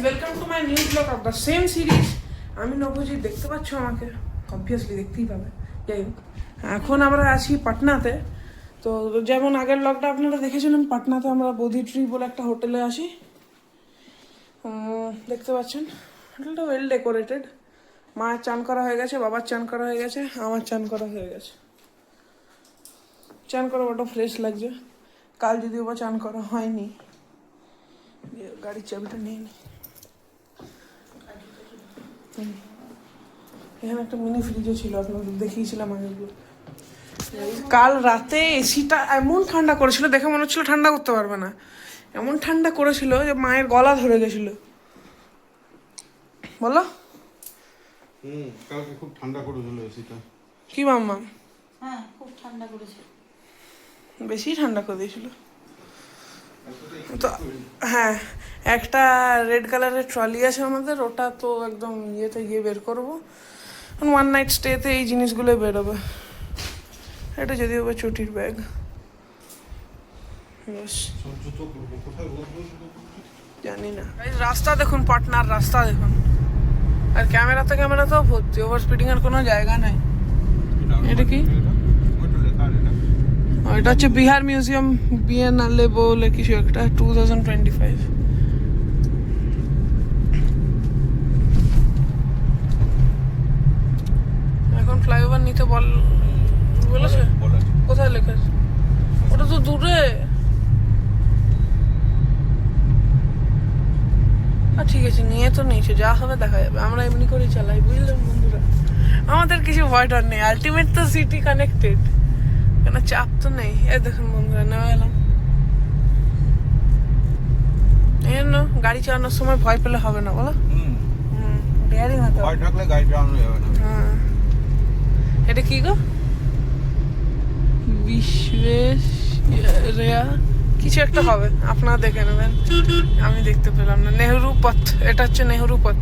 Welcome to my new blog of the same series. আমি নবজিৎ, দেখতে পাচ্ছ আমাকে, অবভিয়াসলি দেখতেই পাবে। যাই হোক, এখন আমরা আছি পাটনাতে। তো যেমন আগের ব্লগটা আপনারা দেখেছিলেন, পাটনাতে আমরা বোধি ট্রি বলে একটা হোটেলে আসি। দেখতে পাচ্ছেন হোটেলটা ওয়েল ডেকোরেটেড। মায়ের চান করা হয়ে গেছে, বাবার চান করা হয়ে গেছে, আমার চান করা হয়ে গেছে। চান করা বড় ফ্রেশ লাগছে। কাল যদিও বা চান করা হয়নি। গাড়ির চাবিটা নিয়ে নি। এখানে একটা মিনি ফ্রিজও ছিল, আপনাদের দেখিয়েছিলাম আগেগুলো। কাল রাতে এসিটা এমন ঠান্ডা করেছিল, দেখে মনে হচ্ছিল ঠান্ডা করতে পারবে না, এমন ঠান্ডা করেছিল যে মায়ের গলা ধরে গেছিল। বলো। কালকে খুব ঠান্ডা করেছিল এসিটা। কি মাম্মা? হ্যাঁ, খুব ঠান্ডা করেছে। বেশি ঠান্ডা করে দিয়েছিল তো। হ্যাঁ, একটা রেড কালারের ট্রলি আছে আমাদের, ওটা তো একদম ইয়েতে গিয়ে বের করবো। ওয়ান নাইট স্টেতে এই জিনিসগুলো বেরোবে। এটা যদিও বা চটির ব্যাগ। জানি না, রাস্তা দেখুন, পাটনার রাস্তা দেখুন। আর ক্যামেরাতেও ভর্তি, ওভার স্পিডিং এর কোনো জায়গা নাই। এটা কি? এটা হচ্ছে বিহার মিউজিয়াম বিএনএলএ বলে কিছু একটা, 2025। এখন ফ্লাইওভার নিতে বলেছে। কোথায় লেখা আছে? ওটা তো দূরে। ঠিক আছে, নিয়ে তো নিয়েছে, যা হবে দেখা যাবে। আমরা এমনি করেই চালাই, বুঝলেন বন্ধুরা। আমাদের কিছু ভয় ডর নেই, আলটিমেট তো সিটি কানেক্টেড, কেন চাপ তো নেই। দেখুন বন্ধুরা, নেওয়া গেলাম। এই জন্য গাড়ি চালানোর সময় ভয় পেলে হবে না, বলো। ডেয়ারিং হতে হবে। হ্যাঁ, এটা কি গো? বিশ্বেশ্বরৈয়া কিছু একটা হবে, আপনারা দেখে নেবেন, আমি দেখতে পেলাম না। নেহরু পথ, এটা হচ্ছে নেহরু পথ।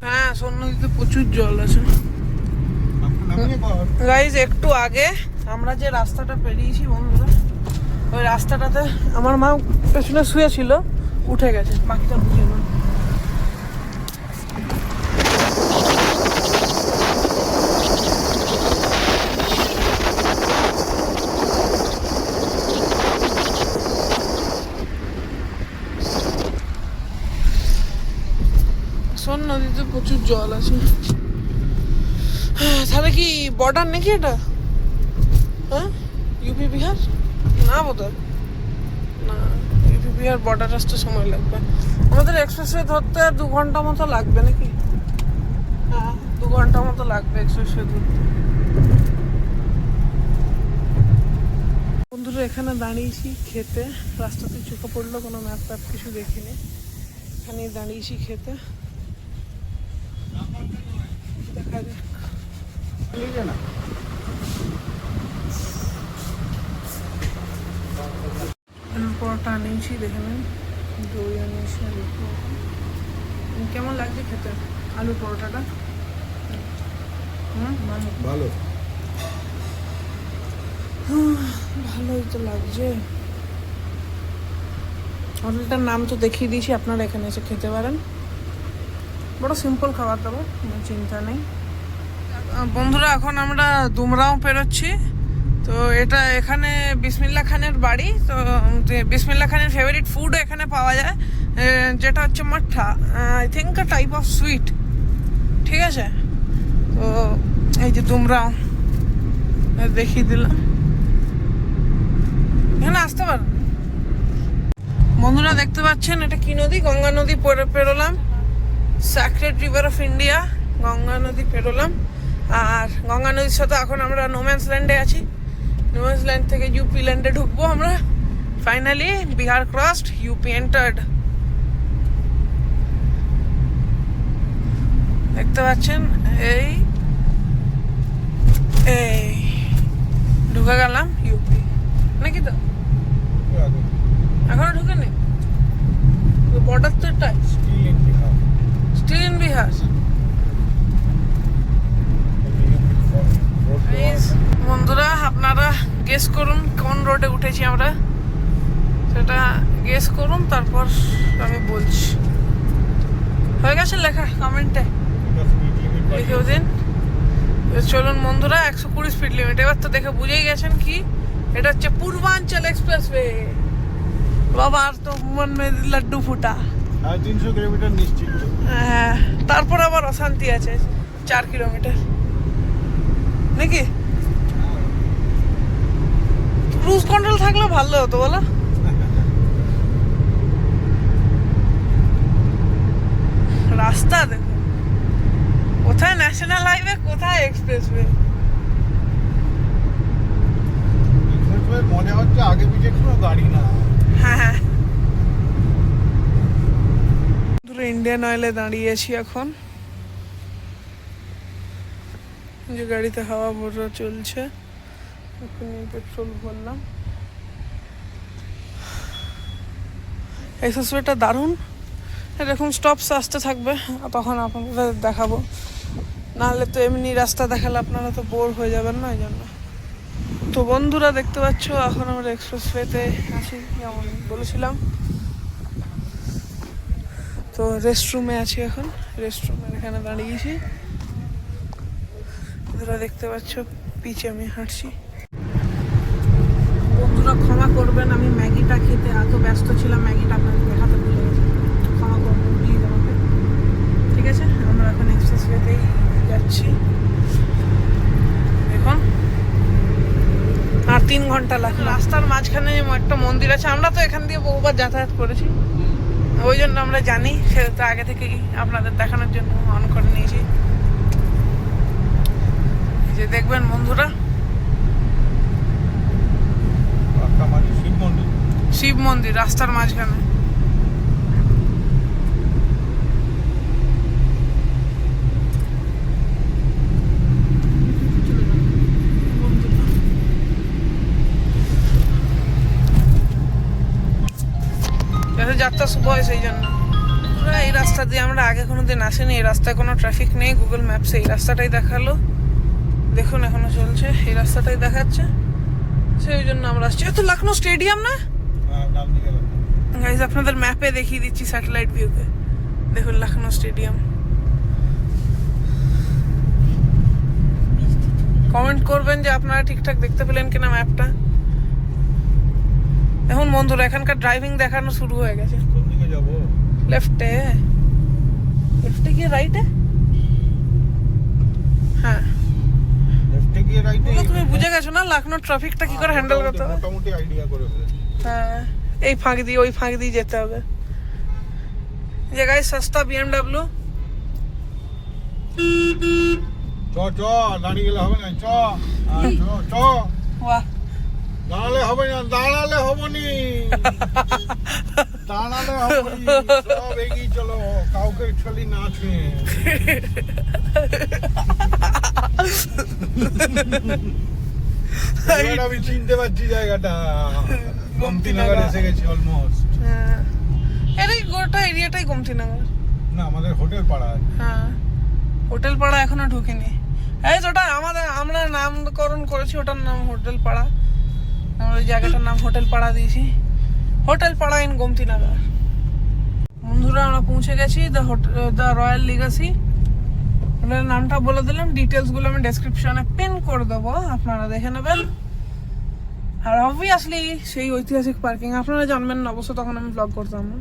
হ্যাঁ, সোন নদীতে প্রচুর জল আছে। গাইজ, একটু আগে আমরা যে রাস্তাটা পেরিয়েছি বন্ধুরা, ওই রাস্তাটাতে আমার মা পেছনে শুয়েছিল, উঠে গেছে। বাকিটা বুঝে না। সোন নদীতে প্রচুর জল আছে। তাহলে কি বর্ডার নাকি এটা? হ্যাঁ, ইউপি বিহার না বোধহয়। না, ইউপি বিহার বর্ডার আসতে সময় লাগবে। আমাদের এক্সপ্রেসওয়ে ধরতে 2 ঘন্টা মতো লাগবে নাকি? হ্যাঁ, 2 ঘন্টা মতো লাগবে এক্সপ্রেসওয়ে ধরতে। বন্ধুরা, এখানে দাঁড়িয়েছি খেতে। রাস্তাতে চোখে পড়লো, কোনো ম্যাপ ট্যাপ কিছু দেখিনি। এখানেই দাঁড়িয়েছি খেতে। দেখা যাক। পরোটা নিয়েছি, দেখে নেন। দই আনিয়েছি, আলু পরোটা। কেমন লাগছে খেতে আলু পরোটাটা? ভালো, ভালোই তো লাগছে। হোটেলটার নাম তো দেখিয়ে দিয়েছি, আপনারা এখানে এসে খেতে পারেন। বড় সিম্পল খাবার দাবার, কোনো চিন্তা নেই। বন্ধুরা, এখন আমরা দুমরাও পেরোচ্ছি। তো এটা এখানে বিসমিল্লাহ খানের বাড়ি। তো বিসমিল্লাহ খানের ফেভারিট ফুডও এখানে পাওয়া যায়, যেটা হচ্ছে মাঠা, I think a type of sweet. ঠিক আছে, তো এই যে দুমরাও দেখিয়ে দিলাম, এখানে আসতে পারেন। বন্ধুরা, দেখতে পাচ্ছেন এটা কি নদী? গঙ্গা নদী পেরোলাম। Sacred river of India, Ganga নদী পেরোলাম। আর গঙ্গা নদীর সাথে এখন আমরা নোম্যান্স ল্যান্ডে আছি। নোম্যান্স ল্যান্ড থেকে ইউপি ল্যান্ডে ঢুকবো আমরা। Finally Bihar crossed, UP entered. দেখতে পাচ্ছেন, এই ঢুকে গেলাম ইউপি নাকি? তো এখনো ঢুকেনি, বর্ডার তো এটাই, স্টিল ইন বিহার। বন্ধুরা, আপনারা গেস করুন কোন রোডে উঠেছি আমরা, সেটা গেস করুন, তারপর আমি বলছি। হয়ে গেছে লেখা? কমেন্টে লিখেও দিন। চলুন বন্ধুরা, 120 স্পিড লিমিট। এবার তো দেখে বুঝেই গেছেন কি এটা হচ্ছে পূর্বাঞ্চল এক্সপ্রেসওয়ে। বাবা আর তো মন মে লাড্ডু ফুটা। 350 কিলোমিটার নিশ্চিত। হ্যাঁ, তারপর আবার অশান্তি আছে 4 কিলোমিটার নাকি? ক্রুজ কন্ট্রোল থাকলে ভালো হতো বলো। রাস্তা দেখো, কোথায় ন্যাশনাল হাইওয়ে, কোথায় এক্সপ্রেসওয়ে। মনে হচ্ছে আগে পিছে কোনো গাড়ি না। হ্যাঁ, দূরে ইন্ডিয়ান অয়েলে দাঁড়িয়েছি এখন, যে গাড়িতে হাওয়া ভরা চলছে। এখনই পেট্রোল ভরলাম। এক্সপ্রেসওয়েটা দারুণ। এরকম স্টপস আসতে থাকবে, তখন আপনাদের দেখাবো। নাহলে তো এমনি রাস্তা দেখালে আপনারা তো বোর হয়ে যাবেন না, এই জন্য। তো বন্ধুরা দেখতে পাচ্ছ এখন আমরা এক্সপ্রেসওয়েতে আছি, যেমন বলেছিলাম। তো রেস্টরুমে আছি এখন, রেস্টরুমের এখানে দাঁড়িয়েছি। বন্ধুরা দেখতে পাচ্ছ পিছে আমি হাঁটছি। বন্ধুরা ক্ষমা করবেন, আমি ম্যাগিটা খেতে এত ব্যস্ত ছিলাম, ম্যাগিটা আপনাদের দেখাতে ভুলে গেছি। ক্ষমা করবেন প্লিজ আমাকে। ঠিক আছে, আমরা এখন এক্সপ্রেসওয়েতেই যাচ্ছি। দেখুন আর 3 ঘন্টা লাগবে। রাস্তার মাঝখানে একটা মন্দির আছে, আমরা তো এখান দিয়ে বহুবার যাতায়াত করেছি, ওই জন্য আমরা জানি। সেটা তো আগে থেকেই আপনাদের দেখানোর জন্য অন করে নিয়েছি। এই যে দেখবেন বন্ধুরা, শিব মন্দির। শিব মন্দির রাস্তার মাঝখানে। যাত্রা শুভ হয় সেই জন্য। এই রাস্তা দিয়ে আমরা আগে কোনোদিন আসিনি, এই রাস্তায় কোনো ট্রাফিক নেই। গুগল ম্যাপসে এই রাস্তাটাই দেখালো, দেখুন এখনো চলছে, এই রাস্তাটাই দেখাচ্ছে, সেই জন্য আমরা আসছি। তো লখনৌ স্টেডিয়াম না গাইজ, আপনাদের ম্যাপে দেখিয়ে দিচ্ছি, স্যাটেলাইট ভিউতে দেখুন লখনৌ স্টেডিয়াম। কমেন্ট করবেন যে আপনারা ঠিকঠাক দেখতে পেলেন কিনা ম্যাপটা। এখন বন্ধুরা এখানকার ড্রাইভিং দেখানো শুরু হয়ে গেছে। কোন দিকে যাব? লেফটে, লেফটে গিয়ে রাইটে। হ্যাঁ, লেফটে গিয়ে রাইটে। তুমি বুঝে গেছো না লখনৌ ট্রাফিকটা কি করে হ্যান্ডেল করতে হবে? মোটামুটি আইডিয়া করে ফেলেছি। হ্যাঁ, এই ফাঁক দিয়ে ওই ফাঁক দিয়ে যেতে হবে। যে গাইস সস্তা BMW। চ দাঁড়িয়ে গেলে হবে না, চ চ। বাহ, দাঁড়ালে হবে না, দাঁড়ালে হবনি, দাঁড়ালে হবনি, সব এগিয়ে চলো, কাউকে ছলি না ছুঁয়ে। এবার আমি চিনতে পারছি জায়গাটা, গোমতীনগর এসে গেছি অলমোস্ট। হ্যাঁ, এই গোটা এরিয়াটাই গোমতীনগর। না, আমাদের হোটেল পাড়া আছে। হ্যাঁ, হোটেল পাড়া এখনো ঢুকিনি। এই যেটা আমরা নামকরণ করেছি ওটার নাম হোটেল পাড়া। আমরা ওই জায়গাটার নাম হোটেল পাড়া দিয়েছি, হোটেল পাড়া ইন গোমতীনগর। বন্ধুরা আমরা পৌঁছে গেছি দ্য রয়্যাল লিগাসি। হোটেলের নামটা বলে দিলাম, ডিটেলসগুলো আমি ডেসক্রিপশনে পিন করে দেবো, আপনারা দেখে নেবেন। আর অবভিয়াসলি সেই ঐতিহাসিক পার্কিং আপনারা জানবেন না, অবশ্য তখন আমি ব্লগ করতাম না।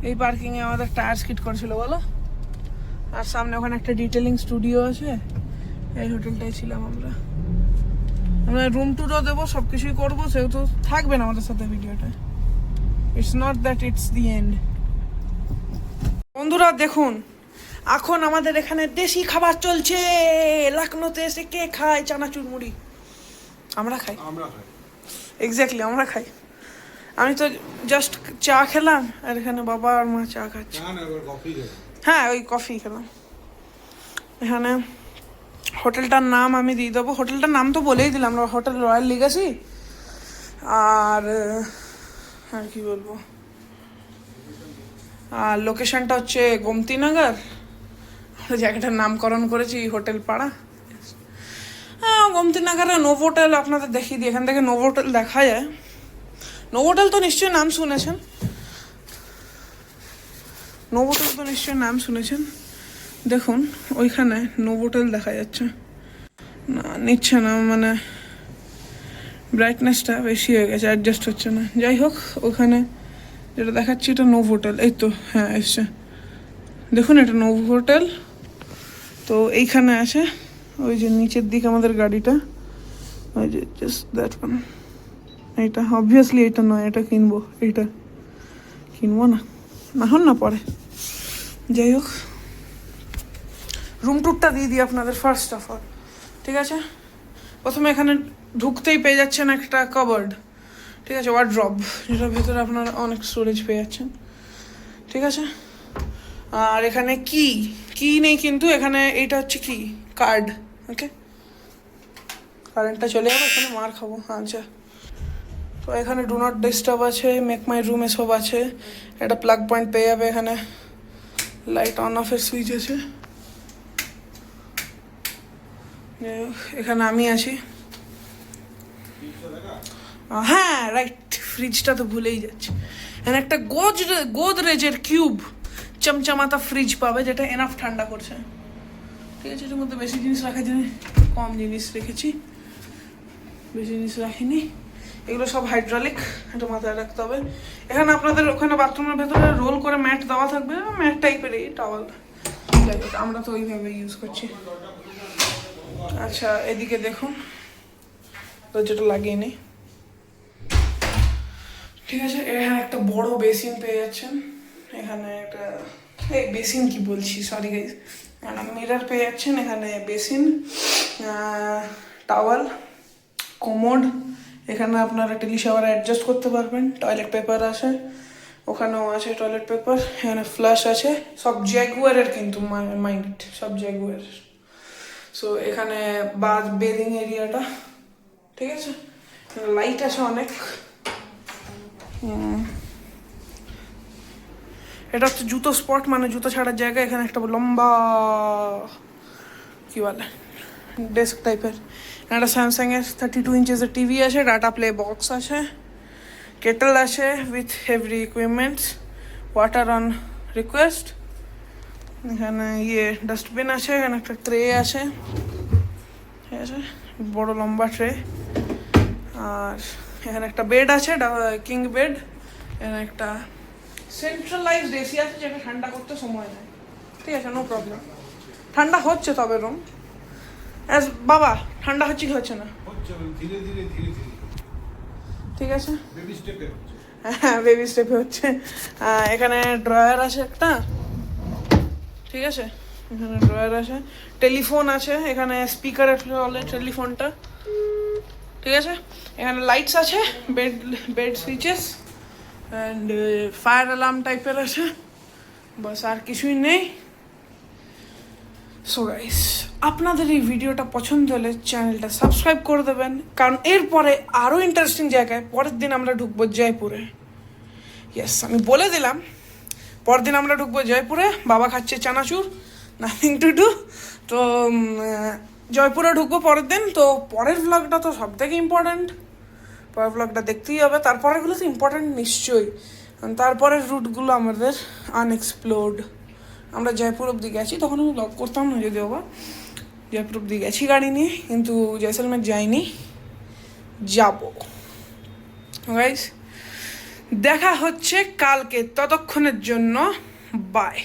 এই পার্কিংয়ে আমাদের টায়ার স্কিড করেছিল বলো। আর সামনে ওখানে একটা ডিটেলিং স্টুডিও আছে, এই হোটেলটাই ছিলাম আমরা। আমরা রুম ট্যুরও দেবো, সব কিছুই করবো, সেহেতু থাকবেন আমাদের সাথে ভিডিওটা। It's not that it's the end. বন্ধুরা দেখুন, এখন আমাদের এখানে দেশি খাবার চলছে। লখনৌতে এসে কে খায় চানাচুর মুড়ি? আমরা খাই, এক্স্যাক্টলি আমরা খাই। আমি তো জাস্ট চা খেলাম, আর এখানে বাবা আর মা চা খাচ্ছে। হ্যাঁ, ওই কফি খেলাম। এখানে হোটেলটার নাম আমি দিয়ে দেবো, হোটেলটার নাম তো বলেই দিলাম, হোটেল রয়্যাল লিগাসি। আর কি বলবো, আর লোকেশনটা হচ্ছে গোমতীনগর। জায়গাটার নামকরণ করেছি হোটেল পাড়া। গোমতীনগরে নোভোটেল আপনাদের দেখিয়ে দিই, এখান থেকে নোভোটেল দেখা যায়। নোভোটেল তো নিশ্চয়ই নাম শুনেছেন, নোভোটেল তো নিশ্চয়ই নাম শুনেছেন। দেখুন ওইখানে নোভোটেল দেখা যাচ্ছে না, নিচ্ছে না, মানে ব্রাইটনেসটা বেশি হয়ে গেছে, অ্যাডজাস্ট হচ্ছে না। যাই হোক, ওখানে যেটা দেখাচ্ছি এটা নোভোটেল, এই তো হ্যাঁ এসছে, দেখুন এটা নোভোটেল। তো এইখানে আছে, ওই যে নিচের দিকে আমাদের গাড়িটা, ওই যে জাস্ট দ্যাট ওয়ান। এইটা অবভিয়াসলি এটা নয়, এটা কিনবো, এইটা কিনবো না, না হন না পরে। যাই হোক, রুম ট্যুরটা দিয়ে দিই আপনাদের ফার্স্ট অফ অল, ঠিক আছে। প্রথমে এখানে ঢুকতেই পেয়ে যাচ্ছেন একটা কাবার্ড, ঠিক আছে, ওয়ার্ড্রব, যেটার ভিতরে আপনারা অনেক স্টোরেজ পেয়ে যাচ্ছেন, ঠিক আছে। আর এখানে কি নেই কিন্তু, এখানে এইটা হচ্ছে কি কার্ড, ওকে। কারেন্টটা চলে যাবে, এখানে মার খাবো, আচ্ছা। তো এখানে ডু নট ডিস্টার্ব আছে, মেক মাই রুম এসব আছে, একটা প্লাগ পয়েন্ট পেয়ে যাবে এখানে, লাইট অন অফের সুইচ আছে। এখানে আমি আছি, হ্যাঁ রাইট, ফ্রিজটা তো ভুলেই যাচ্ছি। এখানে একটা গোদরেজের কিউব চমচমাতা ফ্রিজ পাবে, যেটা এনাফ ঠান্ডা করছে, ঠিক আছে। এটার মধ্যে বেশি জিনিস রাখা যায়, কম জিনিস রেখেছি, বেশি জিনিস রাখিনি। এগুলো সব হাইড্রোলিক, এটা মাথায় রাখতে হবে। এখানে আপনাদের ওখানে বাথরুমের ভেতরে রোল করে ম্যাট দেওয়া থাকবে, ম্যাট টাইপের টাওয়াল, যাই হোক আমরা তো ওইভাবে ইউজ করছি। আচ্ছা এদিকে দেখুন, দরজাটা লাগিয়ে নিই, ঠিক আছে। এখানে একটা বড় বেসিন পেয়ে যাচ্ছেন, এখানে একটা বেসিন কি বলছি, সরি গাইজ, এখানে মিরর পেয়ে যাচ্ছেন, এখানে বেসিন, টাওয়াল, কোমোড, এখানে আপনারা টেলি শাওয়ার অ্যাডজাস্ট করতে পারবেন, টয়লেট পেপার আছে, ওখানেও আছে টয়লেট পেপার, এখানে ফ্লাশ আছে, সব জ্যাগুয়ারের কিন্তু, মাইন্ড সব জ্যাগুয়ারের। সো এখানে বেদিং এরিয়াটা, ঠিক আছে। লাইট আছে অনেক। এটা হচ্ছে জুতো স্পট, মানে জুতো ছাড়ার জায়গা। এখানে একটা লম্বা কি বলে ডেস্ক টাইপের, একটা স্যামসাংয়ের 32 ইঞ্চেসের টিভি আছে, ডাটা প্লে বক্স আছে, কেটল আছে with every equipments, water on request. এখানে ডাস্টবিন আছে, এখানে একটা ট্রে আছে, ঠিক আছে, বড় লম্বা ট্রে। আর এখানে একটা বেড আছে, কিং বেড, এখানে একটা সেন্ট্রালাইজড এসি আছে, যেটা ঠান্ডা করতে সময় নেয়, ঠিক আছে, নো প্রবলেম। ঠান্ডা হচ্ছে তবে রুম বাবা, ঠান্ডা হচ্ছে কি হচ্ছে না, ধীরে ধীরে ধীরে ধীরে, ঠিক আছে, বেবি স্টেপে হচ্ছে। হ্যাঁ বেবি স্টেপে হচ্ছে। এখানে ড্রয়ার আছে একটা, ঠিক আছে, এখানে ড্রয়ার আছে, টেলিফোন আছে, এখানে স্পিকারের হলে টেলিফোনটা, ঠিক আছে। এখানে লাইটস আছে, bed switches and fire alarm টাইপের আছে, বাস আর কিছুই নেই। সো গাইস, আপনাদের এই ভিডিওটা পছন্দ হলে চ্যানেলটা সাবস্ক্রাইব করে দেবেন, কারণ এরপরে আরও ইন্টারেস্টিং জায়গায় পরের দিন আমরা ঢুকবো জয়পুরে। ইয়েস, আমি বলে দিলাম, পরের দিন আমরা ঢুকবো জয়পুরে, বাবা খাচ্ছে চানাচুর, নাথিং টু ডু। তো জয়পুরে ঢুকবো পরের দিন। তো পরের ভ্লগটা তো সব থেকে ইম্পর্ট্যান্ট, পরের ভ্লগটা দেখতেই হবে। তারপরেগুলো তো ইম্পর্ট্যান্ট নিশ্চয়ই, তারপরের রুটগুলো আমাদের আনএক্সপ্লোর্ড। আমরা জয়পুর অব্দি গেছি, তখন আমি ব্লগ করতাম না যদিও বা, জয়পুর অব্দি গেছি গাড়ি নিয়ে, কিন্তু জয়সলমের যাইনি, যাবো। গাইস দেখা হচ্ছে কালকে, ততক্ষণের জন্য বাই।